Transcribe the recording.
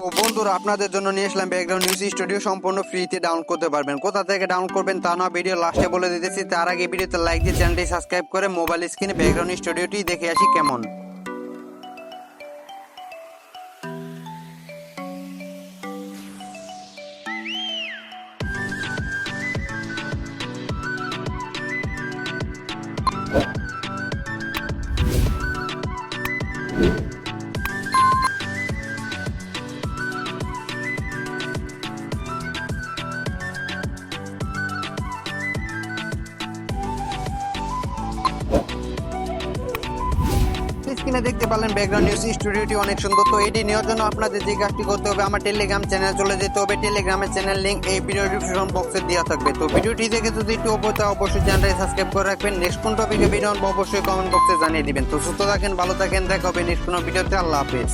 তো বন্ধুরা আপনাদের জন্য নিয়ে আসলাম ব্যাকগ্রাউন্ড নিউজ স্টুডিও সম্পূর্ণ ফ্রিতে ডাউনলোড করতে পারবেন। কোথা থেকে ডাউনলোড করবেন তা না ভিডিও লাস্টে বলে দিতেছি। তার আগে ভিডিওতে লাইক দিয়ে চ্যানেলটি সাবস্ক্রাইব করে মোবাইল স্ক্রিনে ব্যাকগ্রাউন্ড স্টুডিওটি দেখে আসি কেমন। স্ক্রিনে দেখতে পারলেন ব্যাকগ্রাউন্ড নিউজ স্টুডিওটি অনেক সুন্দর। তো এটি নেওয়ার জন্য আপনাদের যে কাজটি করতে হবে, আমার টেলিগ্রাম চ্যানেল চলে যেতে হবে। টেলিগ্রামের চ্যানেল লিংক এই ভিডিও ডিসক্রিপশন বক্সে দেওয়া থাকবে। তো ভিডিওটি দেখে যদি একটু অবশ্যই চ্যানেলটি সাবস্ক্রাইব করে রাখবেন। নেক্সট কোন টপিকে ভিডিও অবশ্যই কমেন্ট বক্সে জানিয়ে দিবেন। তো সুস্থ থাকেন, ভালো থাকেন, দেখা হবে নেক্সট কোনো ভিডিওতে। আল্লাহ হাফেজ।